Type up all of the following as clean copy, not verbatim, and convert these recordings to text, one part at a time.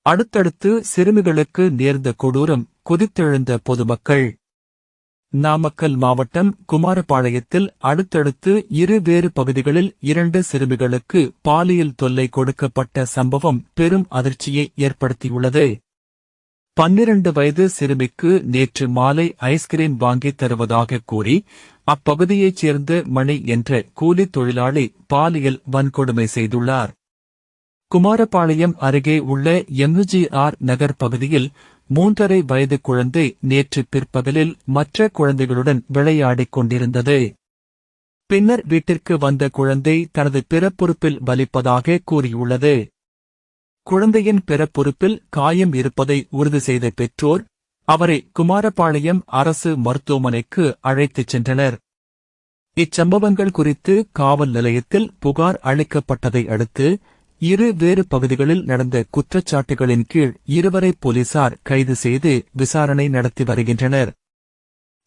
அடுத்தடுத்து சிறுமிகளுக்கு நேர்ந்த கொடூரம், கொதித்தெழுந்த பொதுமக்கள். நாமக்கல் மாவட்டம் குமாரபாளையத்தில் அடுத்தடுத்து இரு வேறு பகுதிகளில் 2 சிறுமிகளுக்கு பாலியல் தொல்லை கொடுக்கப்பட்ட சம்பவம் பெரும் அதிர்ச்சியை ஏற்படுத்தியுள்ளது. 12 வயது சிறுமிக்கு நேற்று மாலை ஐஸ்கிரீம் வாங்கித் தருவதாக கூறி அப்பகுதியைச் சேர்ந்த மணி என்ற கூலித் தொழிலாளி பாலியல் வன்கொடுமை செய்துள்ளார். குமாரபாளையம் அருகே உள்ள எம்ஜிஆர் நகர் பகுதியில் 3½ வயது குழந்தை நேற்று பிற்பகலில் மற்ற குழந்தைகளுடன் விளையாடிக் கொண்டிருந்தது. பின்னர் வீட்டிற்கு வந்த குழந்தை தனது பிறப்புறுப்பில் வலிப்பதாக கூறியுள்ளது. குழந்தையின் பிறப்புறுப்பில் காயம் இருப்பதை உறுதி செய்த பெற்றோர் அவரை குமாரபாளையம் அரசு மருத்துவமனைக்கு அழைத்துச் சென்றனர். இச்சம்பவங்கள் குறித்து காவல் நிலையத்தில் புகார் அளிக்கப்பட்டதை அடுத்து இரு வேறு பகுதிகளில் நடந்த குற்றச்சாட்டுகளின் கீழ் 2 போலீசார் கைது செய்து விசாரணை நடத்தி வருகின்றனர்.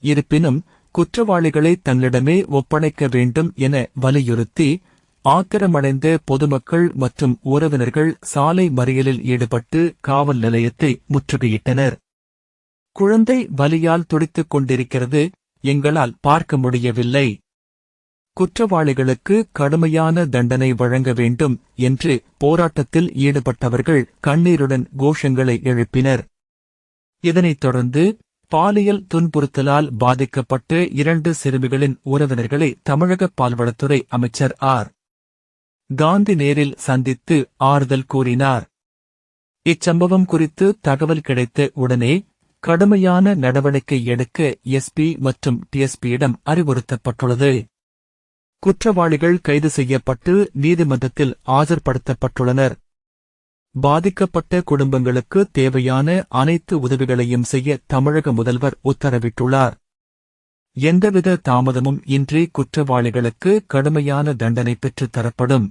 இருப்பினும் குற்றவாளிகளை தங்களிடமே ஒப்படைக்க வேண்டும் என வலியுறுத்தி ஆத்திரமடைந்த பொதுமக்கள் மற்றும் உறவினர்கள் சாலை மறியலில் ஈடுபட்டு காவல் நிலையத்தை முற்றுகையிட்டனர். குழந்தை வலியால் துடித்துக் கொண்டிருக்கிறது, எங்களால் பார்க்க முடியவில்லை. குற்றவாளிகளுக்கு கடுமையான தண்டனை வழங்க வேண்டும் என்று போராட்டத்தில் ஈடுபட்டவர்கள் கண்ணீருடன் கோஷங்களை எழுப்பினர். இதனைத் தொடர்ந்து பாலியல் துன்புறுத்தலால் பாதிக்கப்பட்ட 2 சிறுமிகளின் உறவினர்களை தமிழக பால்வளத்துறை அமைச்சர் ஆர். காந்தி நேரில் சந்தித்து ஆறுதல் கூறினார். இச்சம்பவம் குறித்து தகவல் கிடைத்த உடனே கடுமையான நடவடிக்கை எடுக்க எஸ்பி மற்றும் டிஎஸ்பியிடம் அறிவுறுத்தப்பட்டுள்ளது. குற்றவாளிகள் கைது செய்யப்பட்டு நீதிமன்றத்தில் ஆஜர்படுத்தப்பட்டுள்ளனர். பாதிக்கப்பட்ட குடும்பங்களுக்கு தேவையான அனைத்து உதவிகளையும் செய்ய தமிழக முதல்வர் உத்தரவிட்டுள்ளார். எந்தவித தாமதமும் இன்றி குற்றவாளிகளுக்கு கடுமையான தண்டனை பெற்றுத் தரப்படும்.